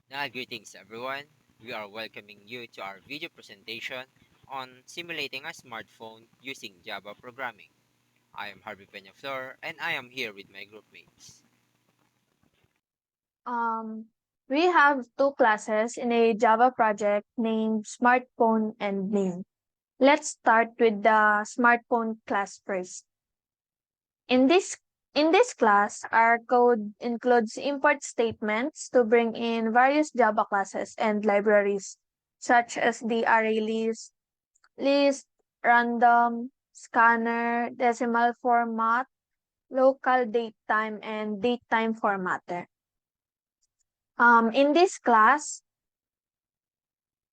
Greetings everyone. We are welcoming you to our video presentation on simulating a smartphone using Java programming. I am Harvey Peñaflor and I am here with my groupmates. Um, we have two classes in a Java project named Smartphone and Main. Let's start with the smartphone class first. In this in this class, our code includes import statements to bring in various Java classes and libraries, such as the array list, random, scanner, decimal format, local datetime, and datetime formatter. In this class,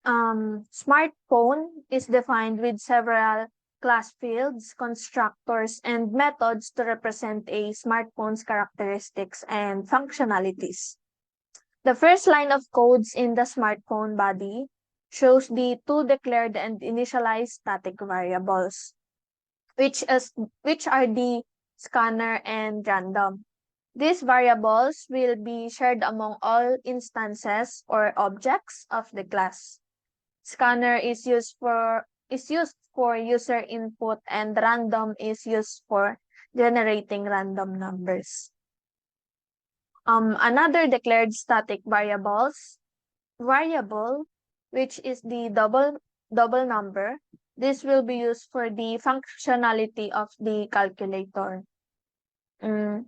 smartphone is defined with several class fields, constructors, and methods to represent a smartphone's characteristics and functionalities. The first line of codes in the smartphone body shows the two declared and initialized static variables, which is which are the scanner and random. These variables will be shared among all instances or objects of the class. Scanner is used for user input and random is used for generating random numbers. Another declared static variable, which is the double number. This will be used for the functionality of the calculator. Mm,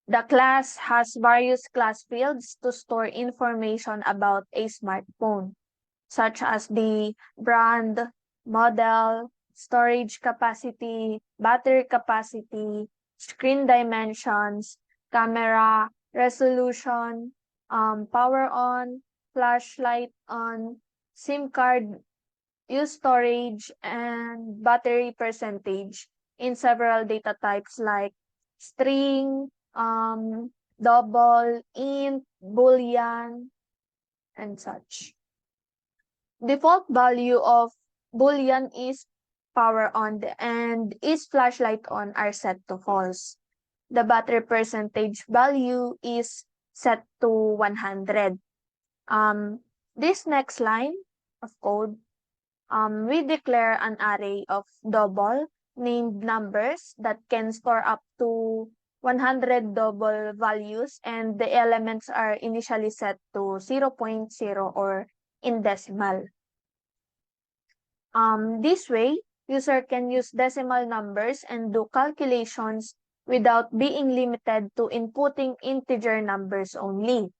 The class has various class fields to store information about a smartphone, such as the brand, model, storage capacity, battery capacity, screen dimensions, camera, resolution, power on, flashlight on, SIM card, use storage, and battery percentage in several data types like string, double, int, boolean, and such. Default value of boolean is power on and is flashlight on are set to false. The battery percentage value is set to 100. This next line of code, we declare an array of double named numbers that can store up to 100 double values, and the elements are initially set to zero point 0.0 or in decimal. This way, user can use decimal numbers and do calculations without being limited to inputting integer numbers only.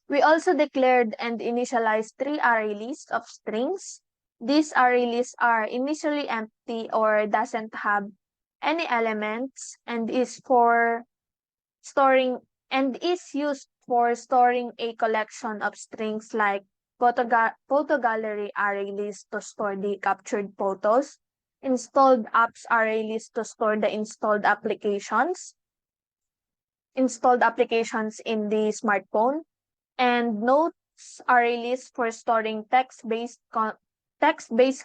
We also declared and initialized three array lists of strings. These array lists are initially empty or doesn't have any elements and is used for storing a collection of strings like photo gallery array list to store the captured photos, installed apps array list to store the installed applications in the smartphone, and notes array list for storing text-based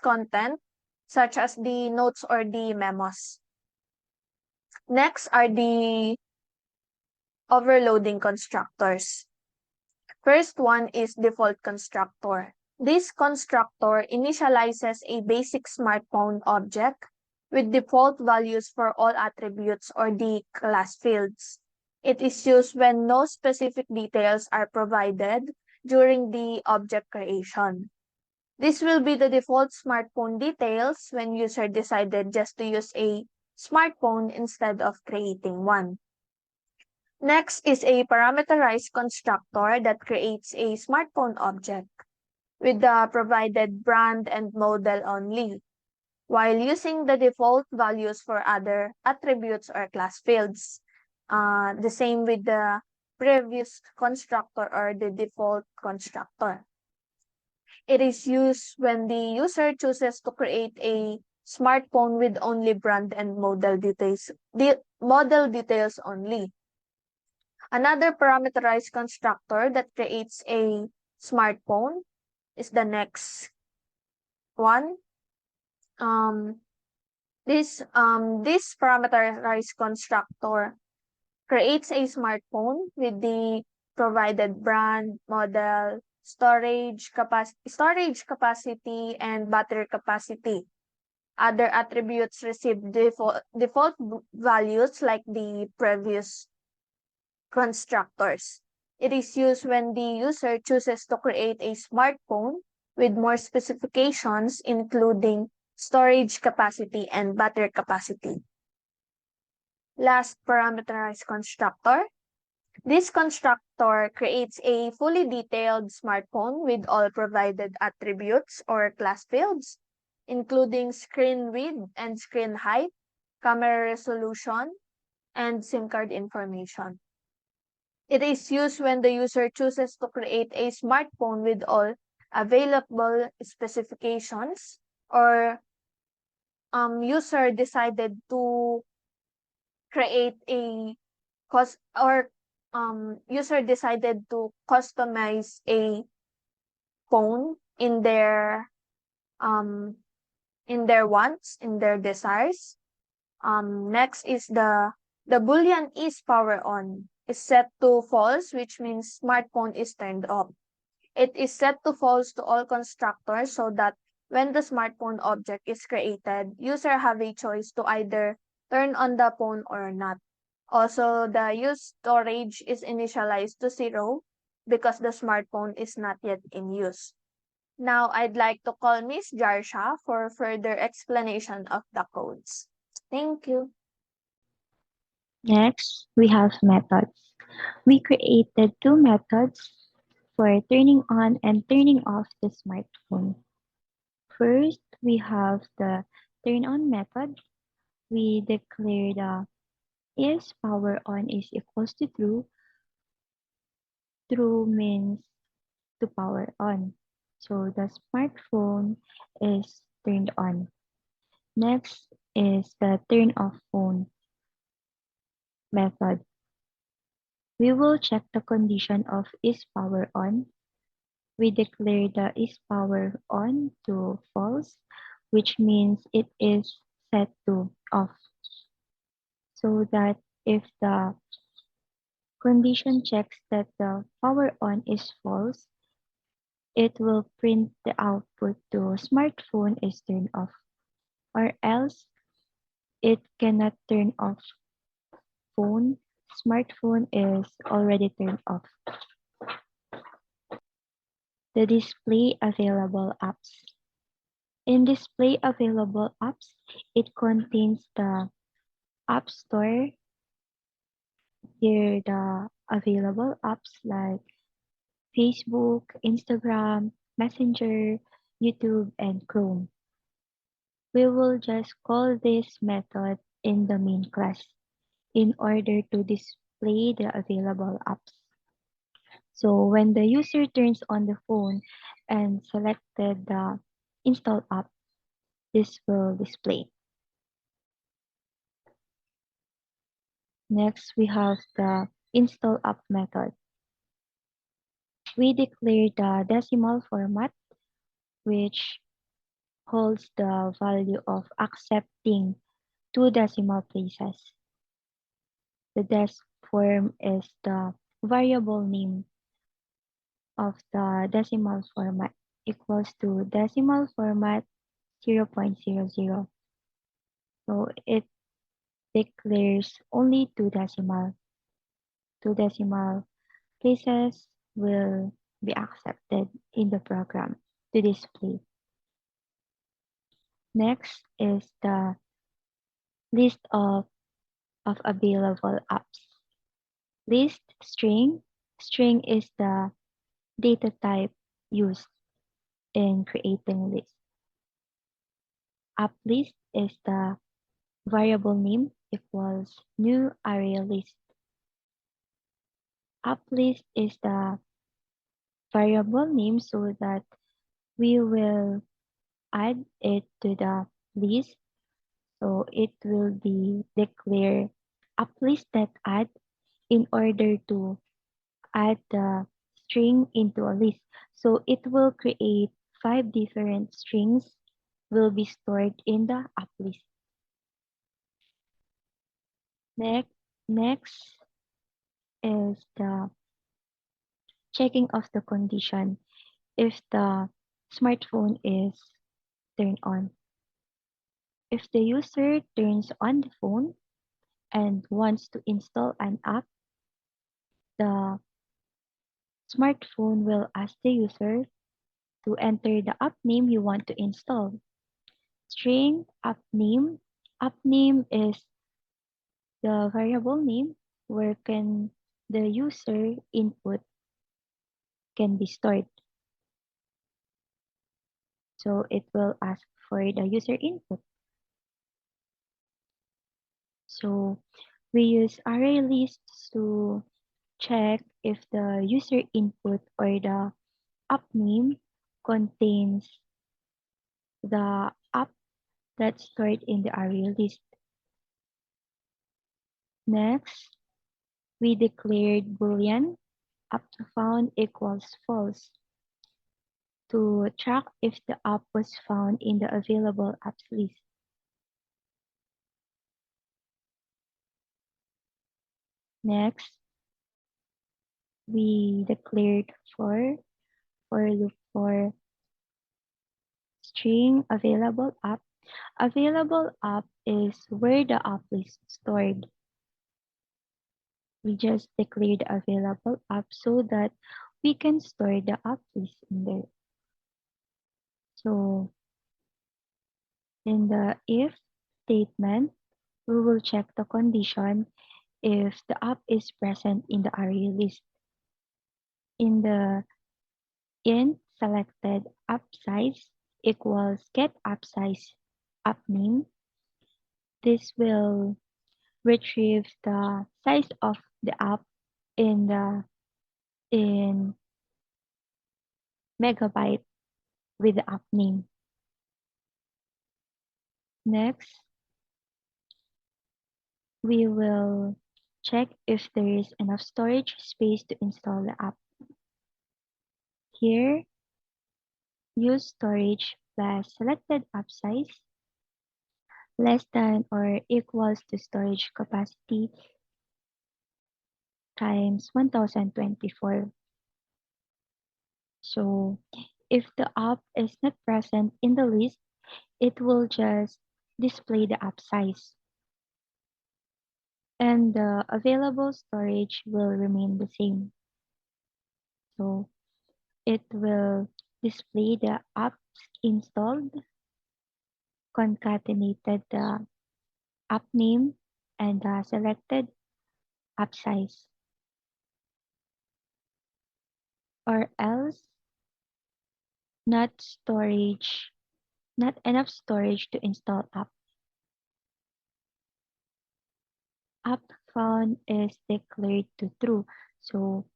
content such as the notes or the memos. Next are the overloading constructors. First one is default constructor. This constructor initializes a basic smartphone object with default values for all attributes or the class fields. It is used when no specific details are provided during the object creation. This will be the default smartphone details when user decided just to use a smartphone instead of creating one. Next is a parameterized constructor that creates a smartphone object with the provided brand and model only, while using the default values for other attributes or class fields. The same with the previous constructor or the default constructor. It is used when the user chooses to create a smartphone with only brand and model details only. Another parameterized constructor that creates a smartphone is the next one. Um, this parameterized constructor creates a smartphone with the provided brand, model, storage capacity, and battery capacity. Other attributes receive default values like the previous constructors. It is used when the user chooses to create a smartphone with more specifications, including storage capacity and battery capacity. Last, parameterized constructor. This constructor creates a fully detailed smartphone with all provided attributes or class fields, including screen width and screen height, camera resolution, and SIM card information. It is used when the user chooses to create a smartphone with all available specifications, or user decided to create a user decided to customize a phone um in their wants, in their desires. Next is the boolean is power on is set to false, which means smartphone is turned off. It is set to false to all constructors so that when the smartphone object is created, user have a choice to either turn on the phone or not. Also, the use storage is initialized to 0 because the smartphone is not yet in use. Now, I'd like to call Miss Jarsha for further explanation of the codes. Thank you. Next, we have methods. We created two methods for turning on and turning off the smartphone. First, we have the turn on method. We declare the is power on is equals to true. True means to power on. So the smartphone is turned on. Next is the turn off phone method. We will check the condition of is power on. We declare the is power on to false, which means it is set to off. So that if the condition checks that the power on is false, it will print the output to smartphone is turned off, or else it cannot turn off phone. Smartphone is already turned off. The display available apps. In display available apps, it contains the App Store. Here the available apps like Facebook, Instagram, Messenger, YouTube, and Chrome. We will just call this method in the main class in order to display the available apps. So when the user turns on the phone and selected the install app, this will display. Next, we have the install app method. We declare the decimal format, which holds the value of accepting two decimal places. The dec form is the variable name of the decimal format equals to decimal format 0.00. So it declares only two decimal places will be accepted in the program to display. Next is the list of available apps. List string. String is the data type used in creating list. App list is the variable name equals new array list. App list is the variable name so that we will add it to the list. So it will be declare app list that add in order to add the string into a list. So it will create 5 different strings will be stored in the app list. Next is the checking of the condition if the smartphone is turned on. If the user turns on the phone and wants to install an app, the smartphone will ask the user to enter the app name you want to install. String app name. App name is the variable name where can the user input can be stored. So it will ask for the user input. So we use array lists to check if the user input or the app name contains the app that's stored in the array list. Next, we declared boolean up to found equals false to track if the app was found in the available apps list. Next, we declared for loop for string available app. Available app is where the app is stored. We just declared available app so that we can store the app list in there. So in the if statement, we will check the condition if the app is present in the array list. In the int selected app size equals get app size app name. This will retrieve the size of the app in the in megabyte with the app name. Next, we will check if there is enough storage space to install the app. Here, use storage plus selected app size less than or equals to storage capacity times 1024. So if the app is not present in the list, it will just display the app size. And the available storage will remain the same. So it will display the apps installed, concatenated the app name, and the selected app size. Or else, not storage, not enough storage to install app. App found is declared to true. So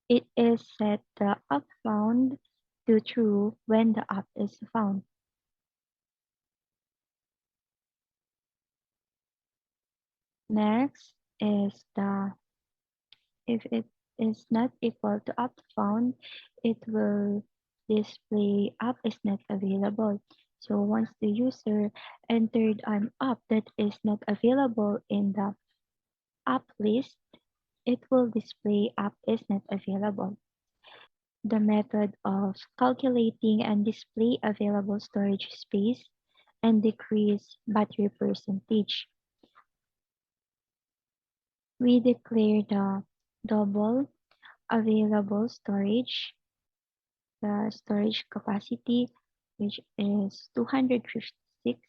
it is set the app found to true when the app is found. Next is the if it is not equal to app found, it will display app is not available. So once the user entered an app that is not available in the app list, it will display app is not available. The method of calculating and display available storage space and decrease battery percentage. We declare the double available storage, the storage capacity, which is 256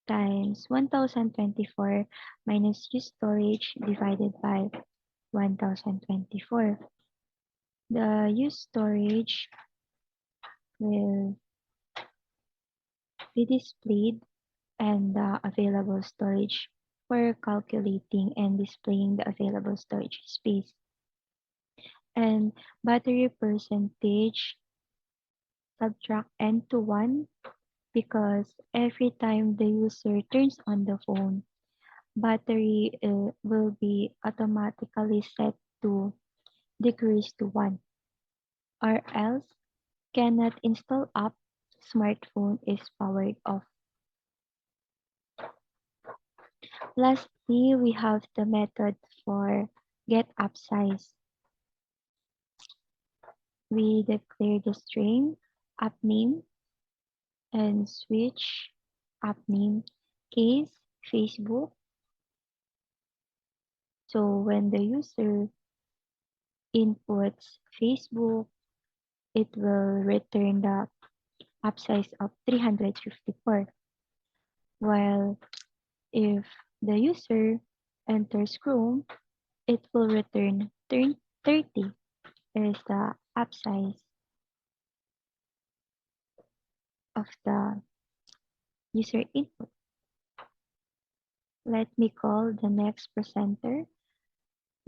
times 1024 minus use storage divided by 1024. The use storage will be displayed and the available storage for calculating and displaying the available storage space. And battery percentage, subtract n to 1 because every time the user turns on the phone, battery will be automatically set to decrease to 1 or else cannot install app, smartphone is powered off. Lastly, we have the method for get app size. We declare the string app name and switch app name case Facebook. So when the user inputs Facebook, it will return the app size of 354. While if the user enters Chrome, it will return 30 is the app size of the user input. Let me call the next presenter,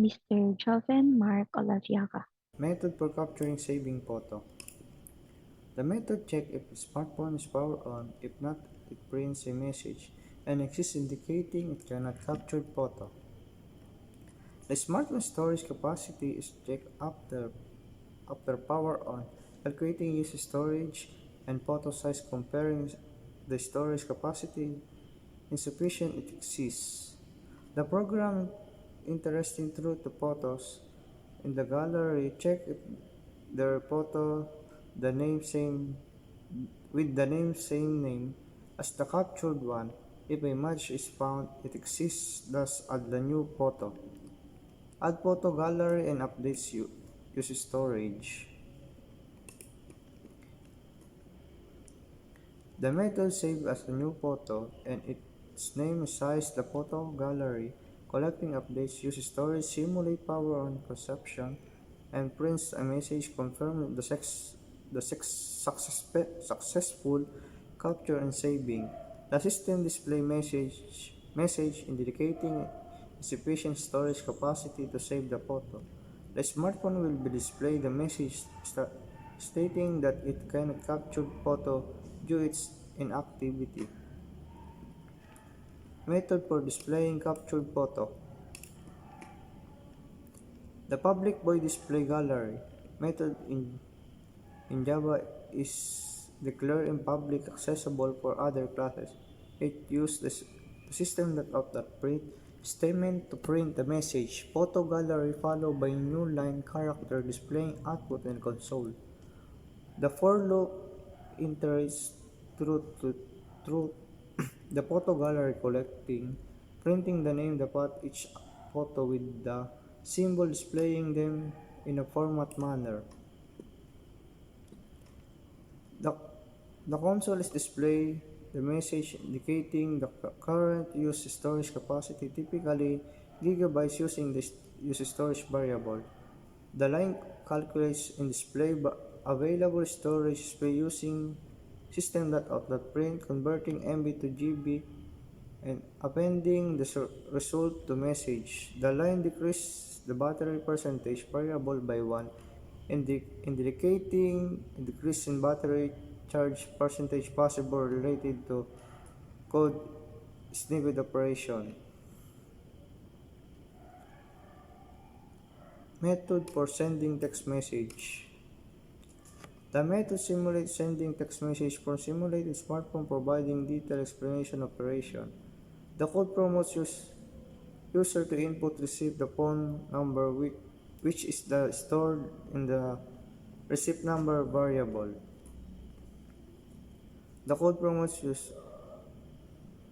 Mr. Joven Mark Olaviaga. Method for capturing saving photo. The method checks if the smartphone is powered on. If not, it prints a message and exists indicating it cannot capture photo. The smartphone storage capacity is checked after power on, calculating user storage and photo size comparing the storage capacity insufficient it exists. The program interesting through the photos in the gallery check if their photo the name same with the name same name as the captured one. If a match is found, it exists, thus add the new photo. Add photo gallery and updates use storage. The method saves as a new photo and its name size the photo gallery. Collecting updates uses storage simulate power on consumption and prints a message confirming successful capture and saving. The system display message indicating insufficient storage capacity to save the photo. The smartphone will be display the message stating that it cannot capture photo due its inactivity. Method for displaying captured photo. The public void display gallery method in Java is declared in public accessible for other classes. It uses the system.out.print statement to print the message. Photo gallery followed by new line character displaying output in console. The for loop iterates through the photo gallery collecting, printing the name, the path each photo with the symbol displaying them in a format manner. The, the console is display the message indicating the current use storage capacity, typically gigabytes using the use storage variable. The line calculates and display available storage space using system.out.print, converting MB to GB and appending the result to message. The line decreases the battery percentage variable by 1, indicating a decrease in battery charge percentage possible related to code snippet operation. Method for sending text message. The method simulates sending text message from simulated smartphone providing detailed explanation operation. The code promotes user to input receive the phone number which is stored in the receipt number variable. The code promotes users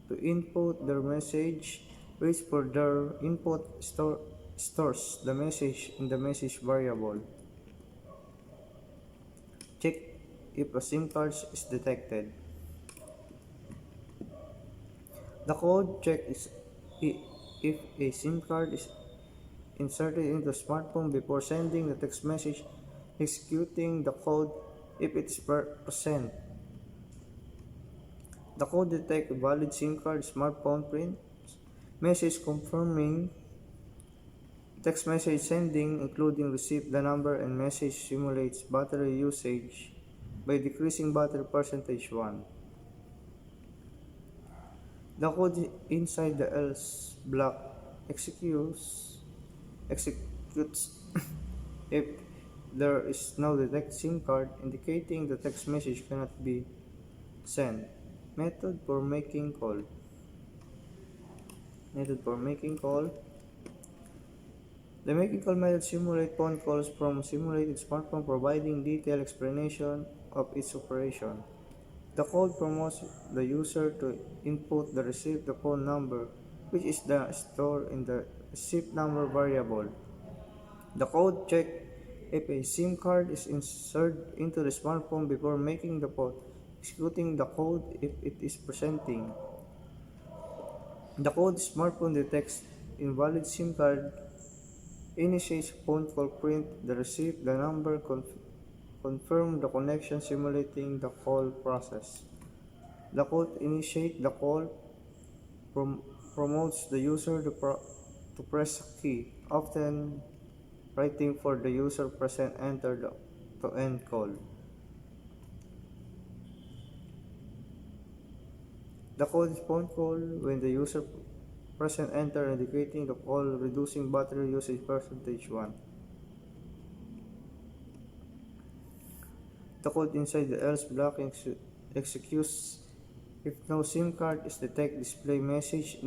to input their message, waits for their input, stores the message in the message variable. Check if a SIM card is detected. The code check is if a SIM card is inserted into smartphone before sending the text message, executing the code if it is present. The code detects a valid SIM card smartphone print message confirming text message sending including receive the number and message simulates battery usage by decreasing battery percentage 1. The code inside the else block executes if there is no detect SIM card indicating the text message cannot be sent. Method for making call. Method for making call. The mechanical method simulates phone calls from simulated smartphone, providing detailed explanation of its operation. The code promotes the user to input the receive the phone number, which is the stored in the receipt number variable. The code checks if a SIM card is inserted into the smartphone before making the port, executing the code if it is presenting. The code smartphone detects invalid SIM card, initiates phone call, print the receipt, the number, confirm the connection, simulating the call process. The code initiates the call, prom- promotes the user to press a key, often waiting for the user present enter to end call. The code is phone call when the user present enter indicating the call, reducing battery usage percentage 1. The code inside the else block executes if no SIM card is detected, display message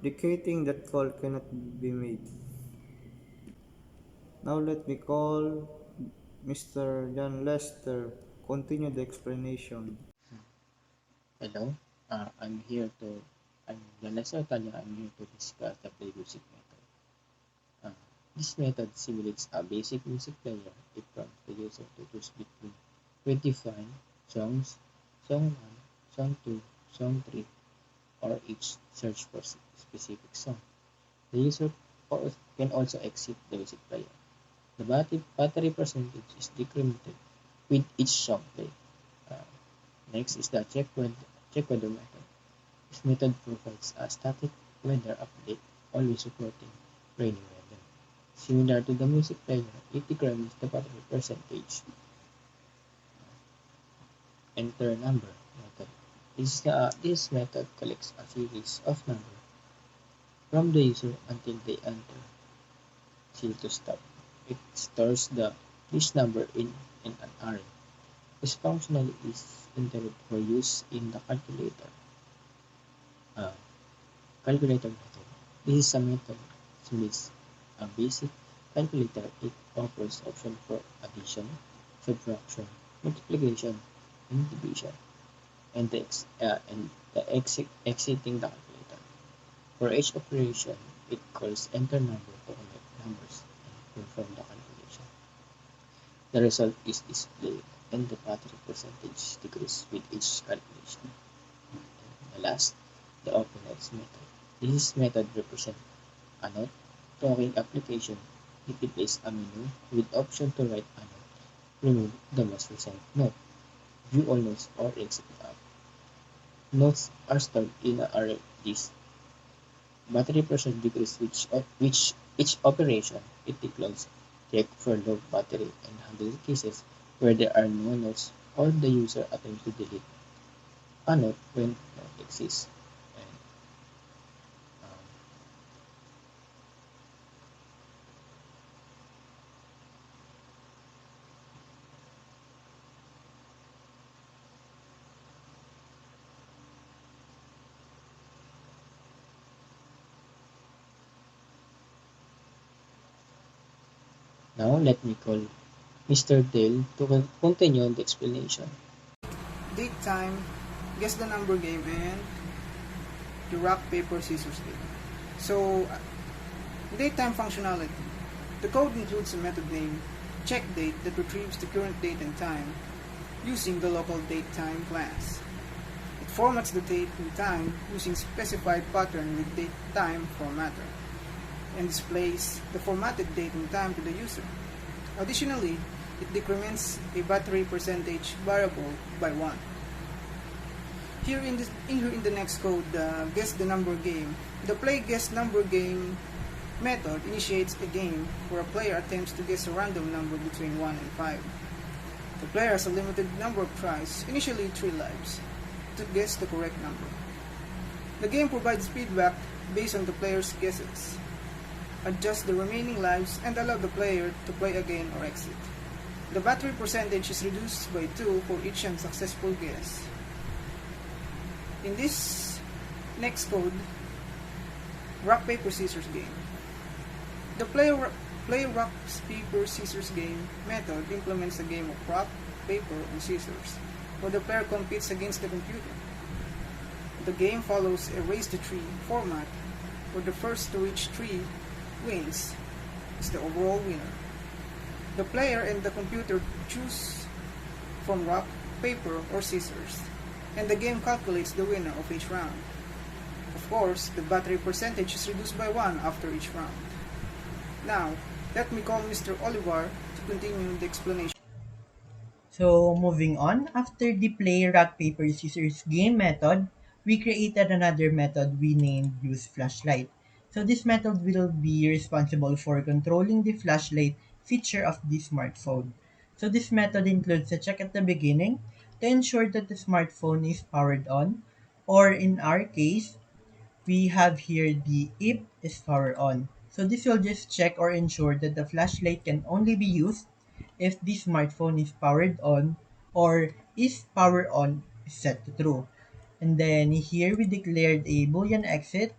indicating that call cannot be made. Now let me call Mr. John Lester. Continue the explanation. Hello, I'm here to, I'm Vanessa Tanya, I'm here to discuss the play music method. This method simulates a basic music player. It prompts the user to choose between 25 songs, song 1, song 2, song 3, or each search for specific song. The user can also exit the music player. The battery percentage is decremented with each song played. Uh, Next is the check weather method. This method provides a static weather update, always supporting rainy weather. Similar to the music player, it decrements the battery percentage. Enter number method. This method collects a series of numbers from the user until they enter seal to stop. It stores this number in an array. This functionality is intended for use in the uh, calculator method. This is a method simulates a basic calculator. It offers options for addition, subtraction, multiplication, and division, and exiting the calculator. For each operation, it calls enter number to collect numbers and confirm the calculation. The result is displayed and the battery percentage decreases with each calculation. And the last, the open notes method. This method represents a note talking application. It displays a menu with option to write a note, remove the most recent note, view all notes, or exit the app. Notes are stored in an array list. Battery percent decreases which each operation. It declares check for low battery and handles cases where there are no notes or the user attempts to delete a note when note exists. And, um, Now let me call Mr. Dale to continue the explanation. Date time, guess the number game, and the rock, paper, scissors game. So, date time functionality. The code includes a method named checkDate that retrieves the current date and time using the local datetime class. It formats the date and time using specified pattern with datetime formatter and displays the formatted date and time to the user. Additionally, it decrements a battery percentage variable by 1. Here in the next code, guess the number game. The play guess number game method initiates a game where a player attempts to guess a random number between 1 and 5. The player has a limited number of tries, initially 3 lives, to guess the correct number. The game provides feedback based on the player's guesses. Adjust the remaining lives and allow the player to play again or exit. The battery percentage is reduced by 2 for each unsuccessful guess. In this next code, rock, paper, scissors game. The play rock, paper, scissors game method implements a game of rock, paper, and scissors, where the player competes against the computer. The game follows a race to tree format, where the first to reach tree wins is the overall winner. The player and the computer choose from rock, paper, or scissors, and the game calculates the winner of each round. Of course, the battery percentage is reduced by 1 after each round. Now, let me call Mr. Olivar to continue the explanation. So moving on, after the play rock paper scissors game method, we created another method we named use flashlight. So this method will be responsible for controlling the flashlight feature of the smartphone. So this method includes a check at the beginning to ensure that the smartphone is powered on, or in our case, we have here the if is power on. So this will just check or ensure that the flashlight can only be used if the smartphone is powered on or is power on is set to true. And then here we declared a boolean exit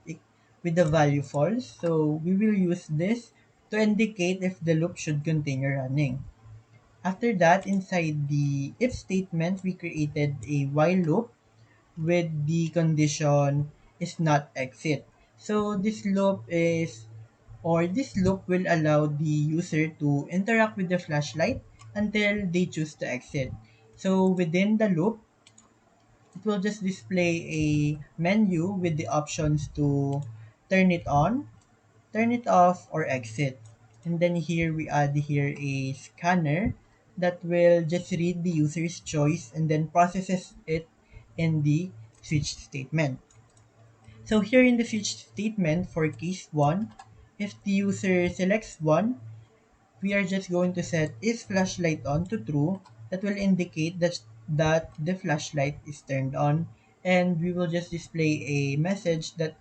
with the value false. So we will use this to indicate if the loop should continue running. After that, inside the if statement, we created a while loop with the condition is not exit. So this loop will allow the user to interact with the flashlight until they choose to exit. So within the loop, it will just display a menu with the options to turn it on, turn it off, or exit. And then here we add here a scanner that will just read the user's choice and then processes it in the switch statement. So here in the switch statement for case 1, if the user selects 1, we are just going to set is flashlight on to true. That will indicate that the flashlight is turned on, and we will just display a message that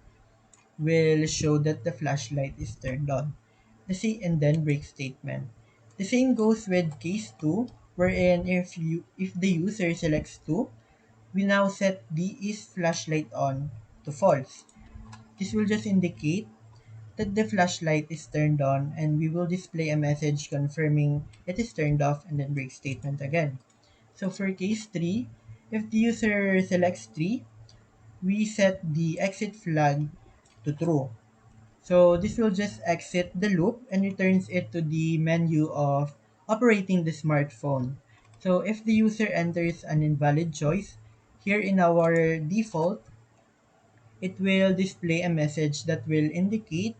will show that the flashlight is turned on. And then break statement. The same goes with case 2, wherein if the user selects 2, we now set the is flashlight on to false. This will just indicate that the flashlight is turned on, and we will display a message confirming it is turned off and then break statement again. So for case 3, if the user selects 3, we set the exit flag to true. So this will just exit the loop and returns it to the menu of operating the smartphone. So if the user enters an invalid choice, here in our default, it will display a message that will indicate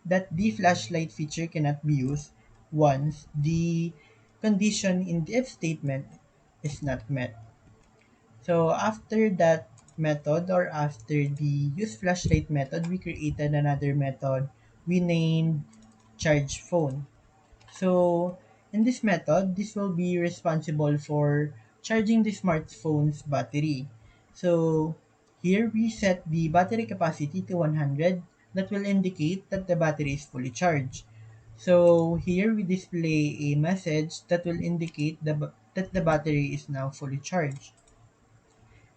that the flashlight feature cannot be used once the condition in the if statement is not met. So after that method, or after the use flashlight method, we created another method we named charge phone. So in this method, this will be responsible for charging the smartphone's battery. So here we set the battery capacity to 100. That will indicate that the battery is fully charged. So here we display a message that will indicate that the battery is now fully charged.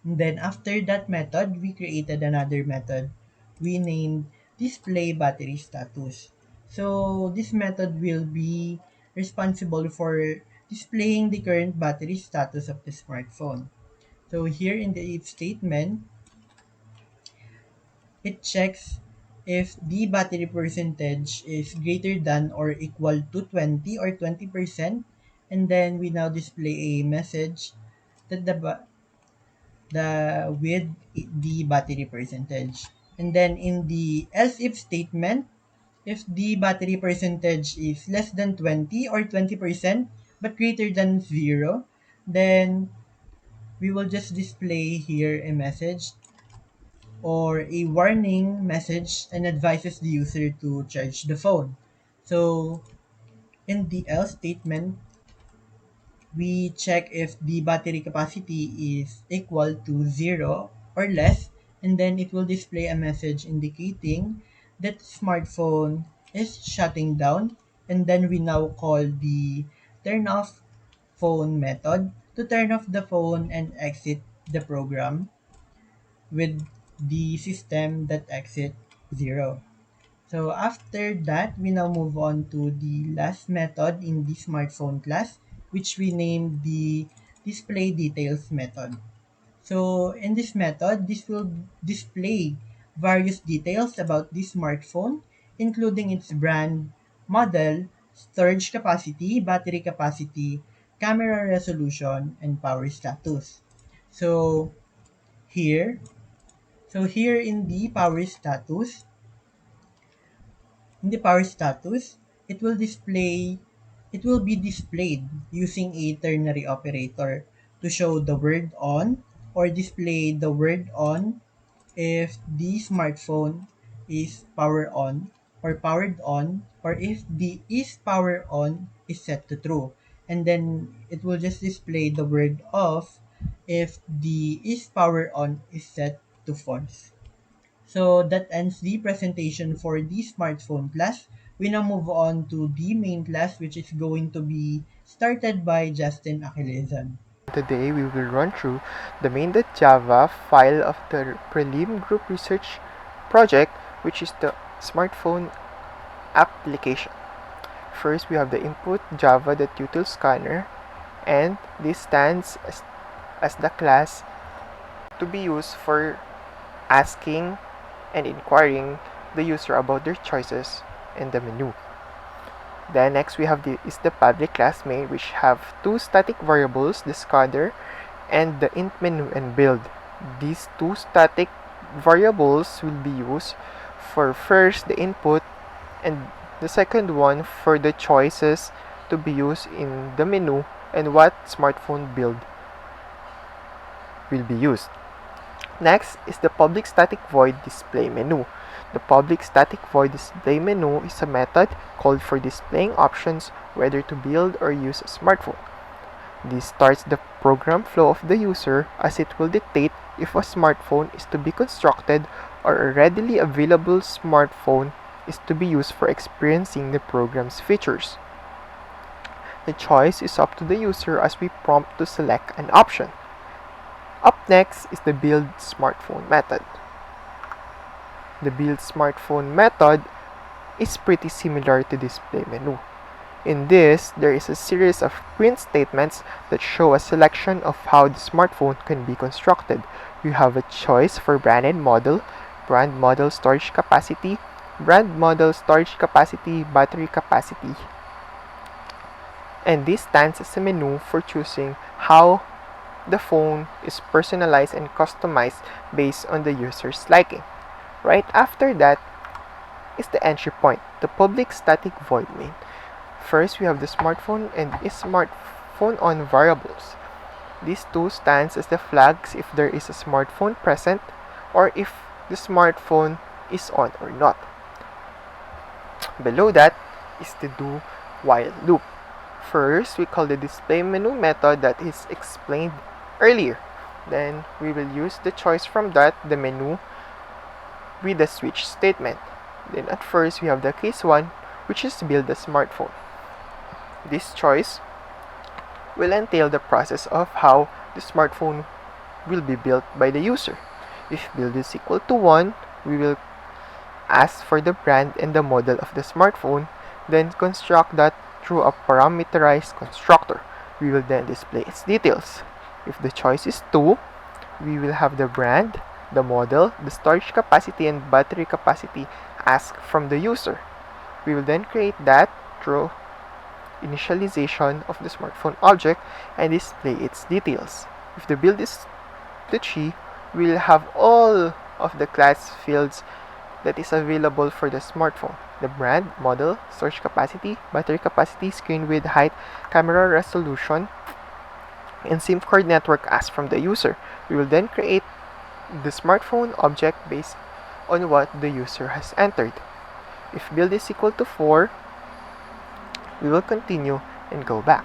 And then after that method, we created another method we named display battery status. So this method will be responsible for displaying the current battery status of the smartphone. So here in the if statement, it checks if the battery percentage is greater than or equal to 20 or 20%, and then we now display a message that with the battery percentage. And then in the else if statement, if the battery percentage is less than 20 or 20% but greater than 0, then we will just display here a message or a warning message and advises the user to charge the phone. So in the else statement, we check if the battery capacity is equal to 0 or less, and then it will display a message indicating that the smartphone is shutting down, and then we now call the turn off phone method to turn off the phone and exit the program with the system that exit 0. So after that, we now move on to the last method in the smartphone class, which we named the display details method. So in this method, this will display various details about the smartphone, including its brand, model, storage capacity, battery capacity, camera resolution, and power status. So here, here in the power status, it will be displayed using a ternary operator to show the word on or display the word on if the smartphone is powered on, or if the is power on is set to true. And then it will just display the word off if the is power on is set to false. So that ends the presentation for the smartphone class. We now move on to the main class, which is going to be started by Justin Achillesan. Today we will run through the main.java file of the Prelim group research project, which is the smartphone application. First, we have the input java.util scanner, and this stands as the class to be used for asking and inquiring the user about their choices in the menu. Then next we have the public class main, which have two static variables, the scatter and the int menu and build. These two static variables will be used for first the input and the second one for the choices to be used in the menu and what smartphone build will be used. Next is the public static void display menu. The public static void display menu is a method called for displaying options whether to build or use a smartphone. This starts the program flow of the user, as it will dictate if a smartphone is to be constructed or a readily available smartphone is to be used for experiencing the program's features. The choice is up to the user as we prompt to select an option. Up next is the build smartphone method. The build smartphone method is pretty similar to display menu. In this, there is a series of print statements that show a selection of how the smartphone can be constructed. You have a choice for brand and model, brand model storage capacity, brand model storage capacity, battery capacity. And this stands as a menu for choosing how the phone is personalized and customized based on the user's liking. Right after that is the entry point, the public static void main. First, we have the smartphone and is smartphone on variables. These two stands as the flags if there is a smartphone present or if the smartphone is on or not. Below that is the do while loop. First, we call the display menu method that is explained earlier. Then we will use the choice from that, the menu, with the switch statement. Then at first we have the case 1, which is build a smartphone. This choice will entail the process of how the smartphone will be built by the user. If build is equal to 1, we will ask for the brand and the model of the smartphone, then construct that through a parameterized constructor. We will then display its details. If the choice is 2, we will have the brand, the model, the storage capacity, and battery capacity asked from the user. We will then create that through initialization of the smartphone object and display its details. If the build is the 3, we will have all of the class fields that is available for the smartphone: the brand, model, storage capacity, battery capacity, screen width, height, camera resolution, and SIM card network asked from the user. We will then create the smartphone object based on what the user has entered. If build is equal to 4, we will continue and go back.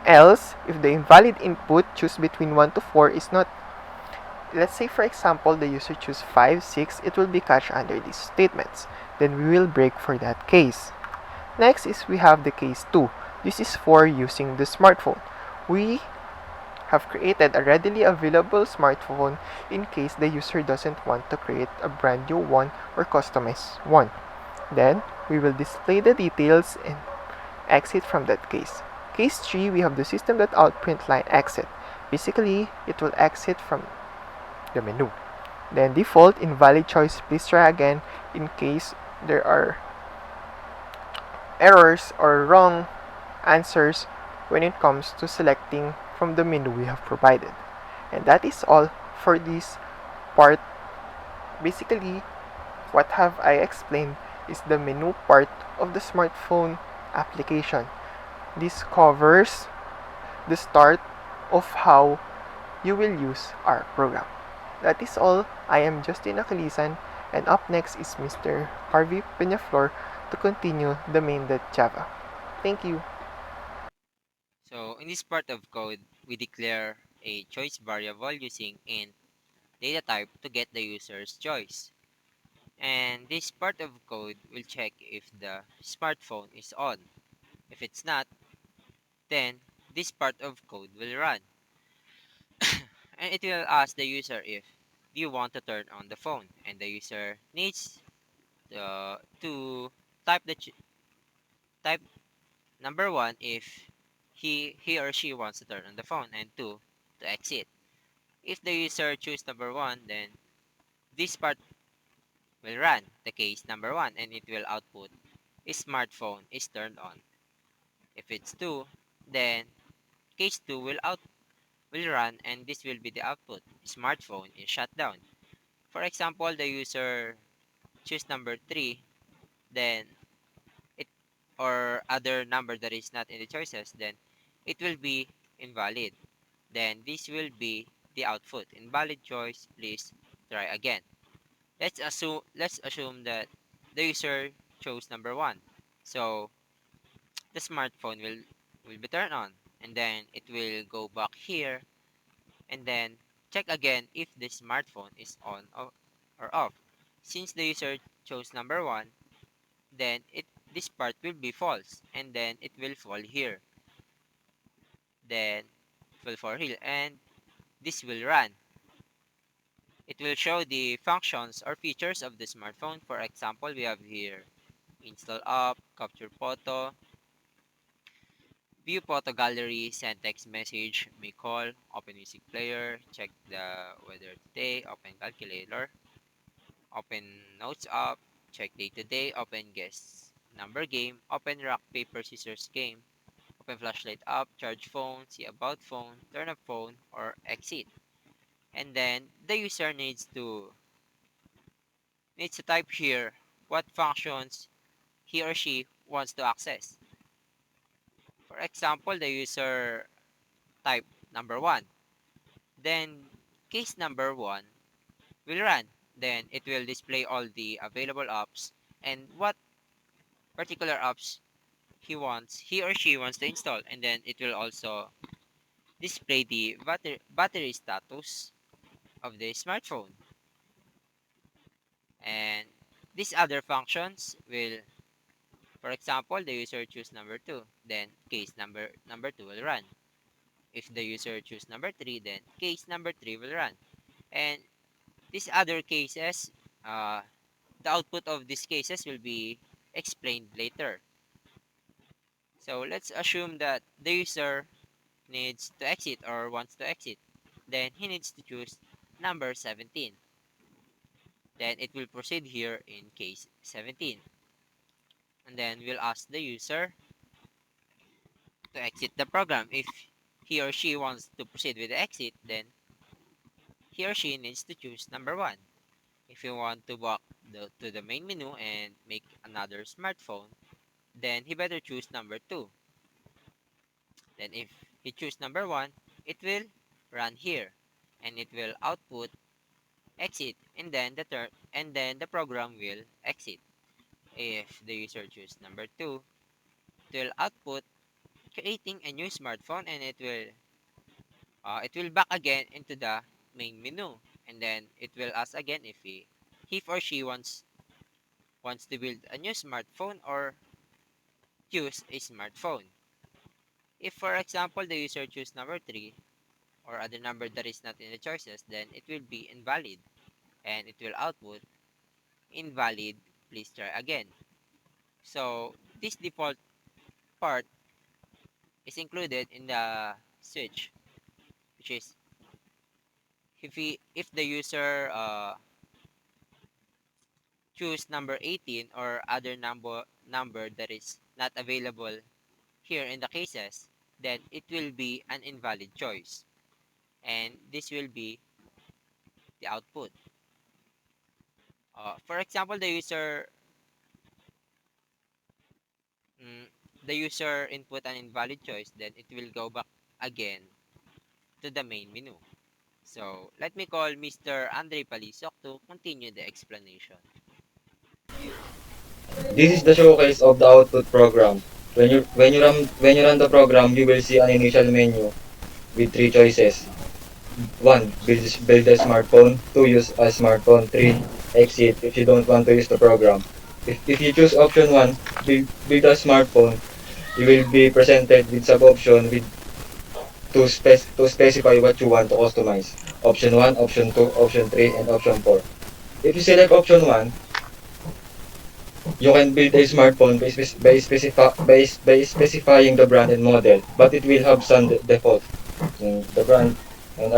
Else, if the invalid input choose between 1 to 4 is not, let's say for example the user choose 5, 6, it will be catched under these statements. Then we will break for that case. Next is we have the case 2. This is for using the smartphone. We have created a readily available smartphone in case the user doesn't want to create a brand new one or customize one. Then, we will display the details and exit from that case. Case 3, we have the system that outprint line exit. Basically, it will exit from the menu. Then default invalid choice, please try again in case there are errors or wrong answers when it comes to selecting from the menu we have provided. And that is all for this part. Basically, what have I explained is the menu part of the smartphone application. This covers the start of how you will use our program. That is all. I am Justin Akalisan, and up next is Mr. Harvey Peñaflor to continue the main.java. Thank you. So in this part of code, we declare a choice variable using int data type to get the user's choice. And this part of code will check if the smartphone is on. If it's not, then this part of code will run. And it will ask the user if you want to turn on the phone, and the user needs to type type number one if he or she wants to turn on the phone, and two to exit. If the user choose number one, then this part will run the case number one, and it will output smartphone is turned on. If it's two, then case two will run, and this will be the output. Smartphone is shut down. For example, the user choose number three, then it or other number that is not in the choices, then it will be invalid. Then this will be the output. Invalid choice, please try again. Let's assume that the user chose number one. So the smartphone will be turned on, and then it will go back here, and then check again if the smartphone is on or off. Since the user chose number one, then this part will be false, and then it will fall here. Then it will fall here, and this will run. It will show the functions or features of the smartphone. For example, we have here install app, capture photo, view photo gallery, send text message, make call, open music player, check the weather today, open calculator, open notes app, check day to day, open guess number game, open rock paper scissors game, open flashlight app, charge phone, see about phone, turn up phone, or exit. And then the user needs to type here what functions he or she wants to access. For example, the user type number one. Then case number one will run. Then it will display all the available apps and what particular apps he or she wants to install. And then it will also display the battery status of the smartphone. And these other functions will, for example, the user choose number two, then case number two will run. If the user choose number three, then case number three will run. And these other cases, the output of these cases will be explained later. So let's assume that the user needs to exit or wants to exit. Then he needs to choose number 17. Then it will proceed here in case 17. And then we'll ask the user to exit the program. If he or she wants to proceed with the exit, then he or she needs to choose number 1. If you want to walk to the main menu and make another smartphone, then he better choose number 2. Then if he choose number 1, it will run here and it will output exit, and then the program will exit. If the user choose number 2, it will output creating a new smartphone, and it will back again into the main menu, and then it will ask again if he or she wants to build a new smartphone or use a smartphone. If for example the user choose number 3 or other number that is not in the choices, then it will be invalid and it will output invalid, please try again. So this default part is included in the switch, which is if the user choose number 18 or other number that is not available here in the cases, then it will be an invalid choice, and this will be the output. For example, mm, the user input an invalid choice, then it will go back again to the main menu. So let me call Mr. Andre Palisok to continue the explanation. This is the showcase of the output program. When you run the program, you will see an initial menu with three choices. 1. Build a smartphone. 2. Use a smartphone. 3. Exit if you don't want to use the program. If you choose option 1, build a smartphone, you will be presented with sub-option to specify what you want to customize. Option 1, option 2, option 3, and option 4. If you select option 1, you can build a smartphone by specifying the brand and model, but it will have some default. The brand and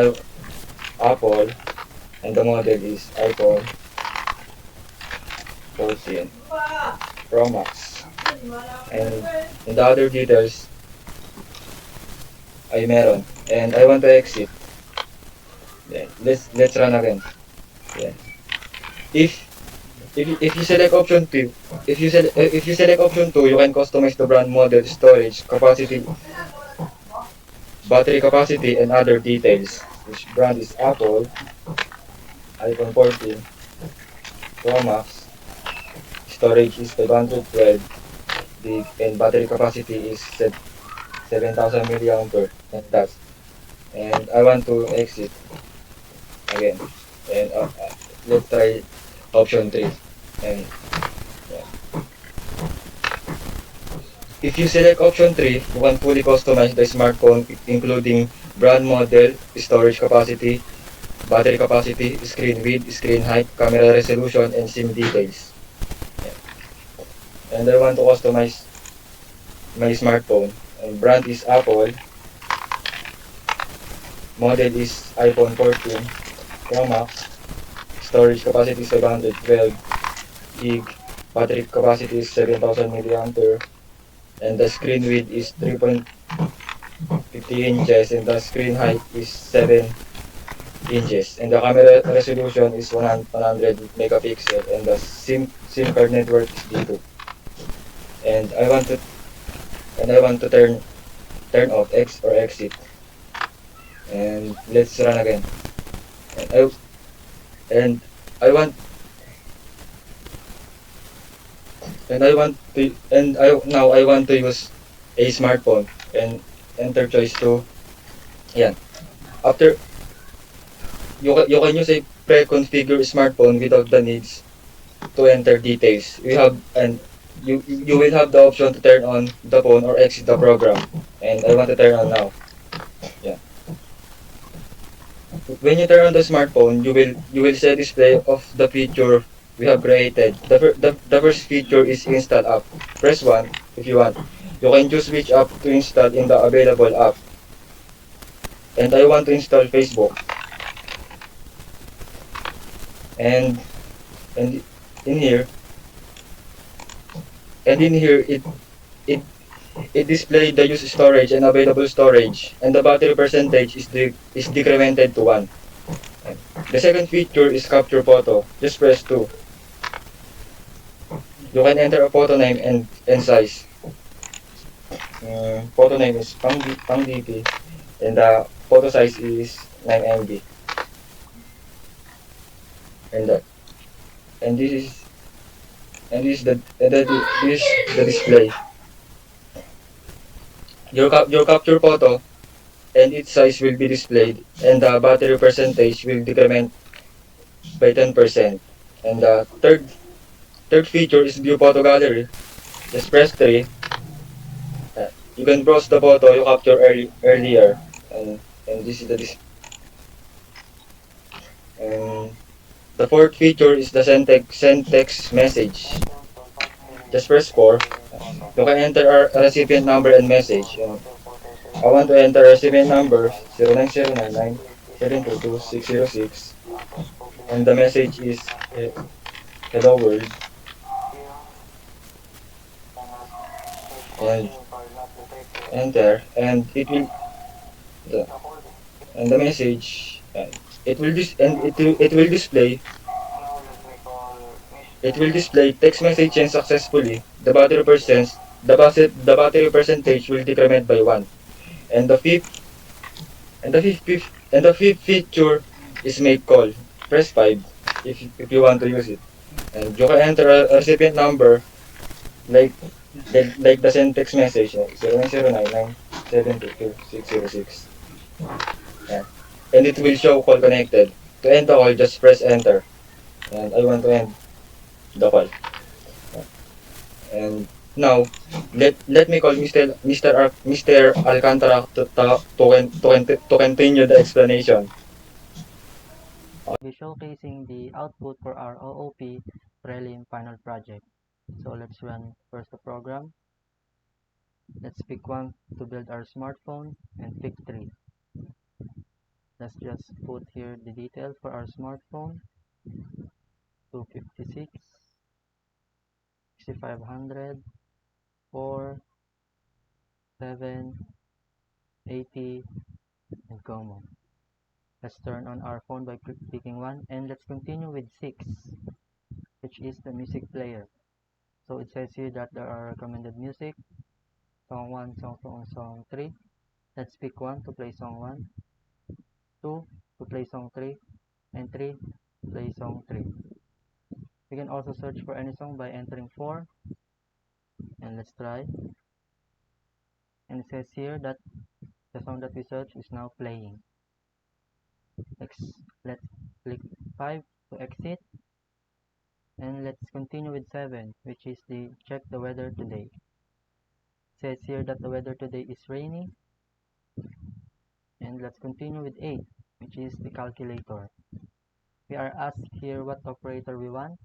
Apple, and the model is iPhone 14 Pro Max. And the other details ay meron. And I want to exit. Then let's run again. Yeah. If if you select option 2, if you select option 2, you can customize the brand, model, storage, capacity, battery capacity, and other details. Which brand is Apple, iPhone 14 Pro Max, storage is 512 gig, and battery capacity is 7,000 milliampere, and that's. And I want to exit again. And let's try option 3. And yeah. If you select option 3, you can fully customize the smartphone, including brand, model, storage capacity, battery capacity, screen width, screen height, camera resolution, and SIM details. Yeah. And I want to customize my smartphone. And brand is Apple, model is iPhone 14 Pro Max, storage capacity is 512 gig, battery capacity is 7,000 milliampere, and the screen width is 3.50 inches, and the screen height is 7 inches, and the camera resolution is 100 megapixel, and the SIM card network is D2. And I want to turn off X or exit. And let's run again. And I want now I want to use a smartphone and enter choice 2. Yan. After you can use a pre-configured smartphone without the needs to enter details. You will have the option to turn on the phone or exit the program. And I want to turn on now. Yeah. When you turn on the smartphone, you will see a display of the feature we have created. The first feature is install app. Press 1 if you want. You can choose which app to install in the available app. And I want to install Facebook. And in here it it displays the use storage and available storage, and the battery percentage is decremented to 1. The second feature is capture photo. Just press 2. You can enter a photo name and size. Photo name is pang DP, and the photo size is 9 MB. And that and this is the display. Your capture photo and its size will be displayed, and the battery percentage will decrement by 10%. And the third feature is view photo gallery. Just press 3. You can browse the photo you captured earlier, and this is and the fourth feature is the send text message. just press 4. You can enter a recipient number and message. I want to enter recipient number 09099722 and the message is hello world and enter and the, the message it will dis and it will display text message sent successfully. The battery percentage will decrement by 1 and the fifth feature is make call. Press 5 if you want to use it. And you can enter a recipient number like like the send text message 09099722 Yeah. And it will show call connected. To end the call, just press enter. And I want to end the call. And now, let me call Mr. Alcantara to continue the explanation. Be showcasing the output for our OOP Prelim final project. So let's run first the program. Let's pick one to build our smartphone and pick three. Let's just put here the details for our smartphone: 256, 6500, 4, 7, 80, and common. Let's turn on our phone by clicking one, and let's continue with 6, which is the music player. So it says here that there are recommended music: song 1, song 2, and song 3. Let's pick 1 to play song 1, 2 to play song 3, and 3 to play song 3. We can also search for any song by entering 4, and let's try. And it says here that the song that we search is now playing. Let's click 5 to exit, and let's continue with 7, which is the check the weather today. It says here that the weather today is rainy, and let's continue with 8, which is the calculator. We are asked here what operator we want.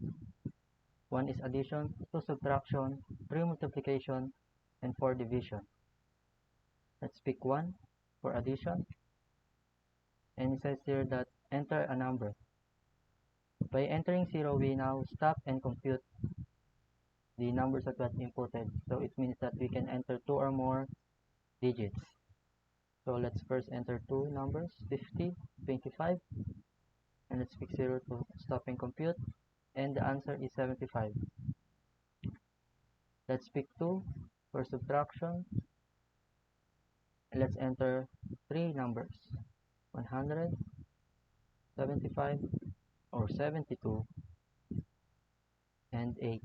1 is addition, 2 subtraction, 3 multiplication, and 4 division. Let's pick 1 for addition, and it says here that enter a number. By entering 0, we now stop and compute the numbers that got inputted. So it means that we can enter 2 or more digits. So let's first enter 2 numbers, 50, 25, and let's pick 0 to stop and compute, and the answer is 75. Let's pick 2 for subtraction, and let's enter 3 numbers, 100, 75, or 72, and 8.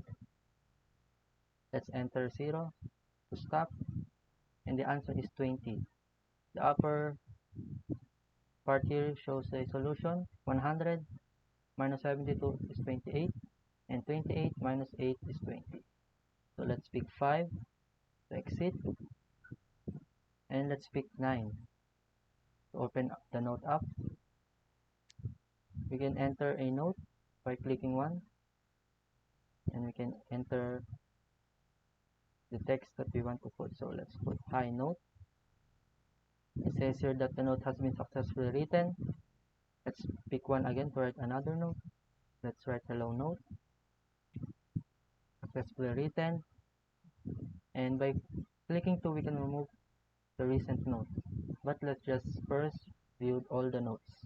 Let's enter 0 to stop, and the answer is 20. The upper part here shows the solution: 100 minus 72 is 28, and 28 minus 8 is 20. So let's pick 5 to exit, and let's pick 9 to open the note up. We can enter a note by clicking 1, and we can enter the text that we want to put. So let's put hi note. It says here that the note has been successfully written. Let's pick 1 again to write another note. Let's write hello note, successfully written. And by clicking 2, we can remove the recent note. But let's just first view all the notes.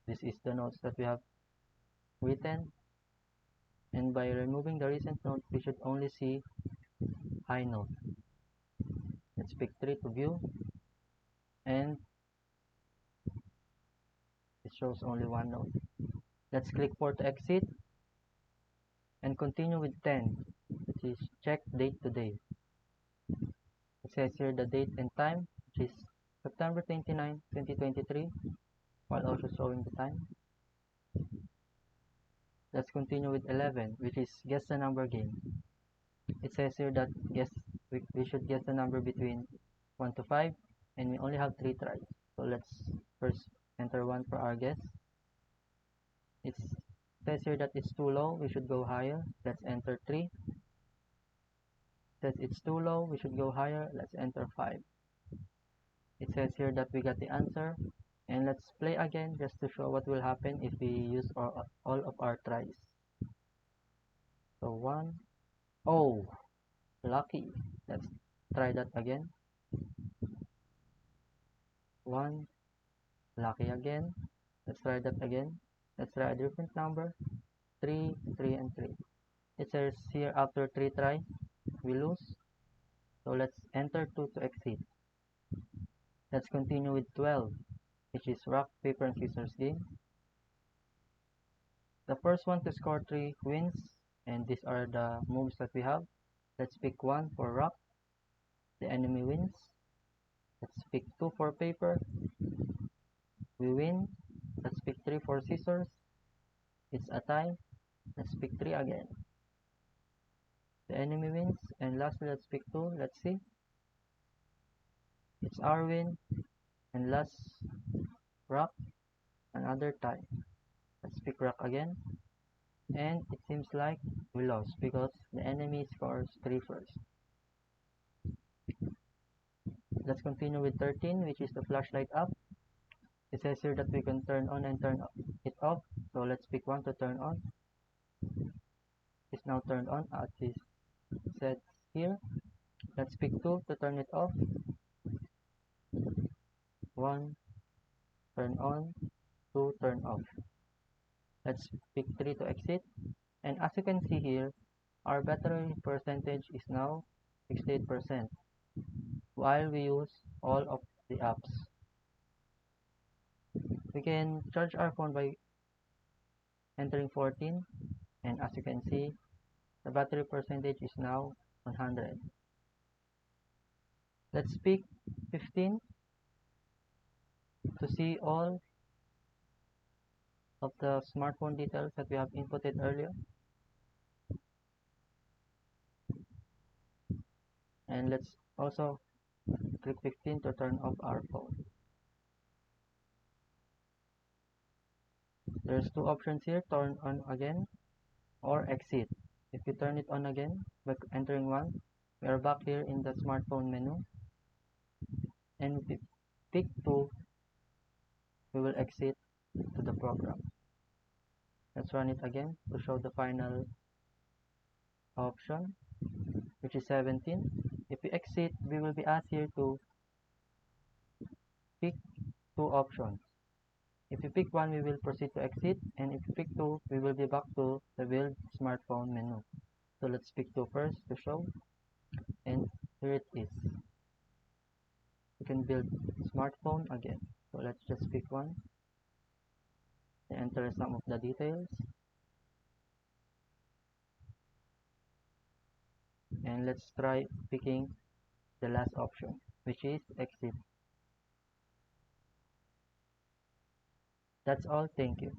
This is the notes that we have written, and by removing the recent note, we should only see high note. Let's pick 3 to view, and it shows only 1 note. Let's click 4 to exit, and continue with 10, which is check date today. It says here the date and time, which is September 29, 2023, while also showing the time. Let's continue with 11, which is guess the number game. It says here that we should guess the number between 1 to 5, and we only have 3 tries. So let's first enter 1 for our guess. It's says here that it's too low, we should go higher. Let's enter 3. Says it's too low, we should go higher. Let's enter 5. It says here that we got the answer. And let's play again just to show what will happen if we use all of our tries. So 1. Oh, lucky. Let's try that again. 1. Lucky again. Let's try that again. Let's try a different number. 3, 3, and 3. It says here after 3 try, we lose. So let's enter 2 to exit. Let's continue with 12, which is rock, paper, and scissors game. The first one to score 3 wins, and these are the moves that we have. Let's pick 1 for rock. The enemy wins. Let's pick 2 for paper. We win. Let's pick 3 for scissors. It's a tie. Let's pick 3 again. The enemy wins. And lastly, let's pick 2. Let's see. It's our win. And last, rock. Another tie. Let's pick rock again. And it seems like we lost because the enemy scores 3 first. Let's continue with 13, which is the flashlight up. It says here that we can turn on and turn it off. So let's pick 1 to turn on. It's now turned on as it said here. Let's pick 2 to turn it off. 1, turn on, 2, turn off. Let's pick 3 to exit. And as you can see here, our battery percentage is now 68% while we use all of the apps. We can charge our phone by entering 14, and as you can see, the battery percentage is now 100. Let's pick 15 to see all of the smartphone details that we have inputted earlier. And let's also click 15 to turn off our phone. There's 2 options here, turn on again or exit. If you turn it on again by entering 1, we are back here in the smartphone menu. And if we pick 2, we will exit to the program. Let's run it again to show the final option, which is 17. If we exit, we will be asked here to pick 2 options. If you pick 1, we will proceed to exit, and if you pick 2, we will be back to the build smartphone menu. So let's pick 2 first to show, and here it is. We can build smartphone again. So let's just pick 1 and enter some of the details. And let's try picking the last option, which is exit. That's all. Thank you.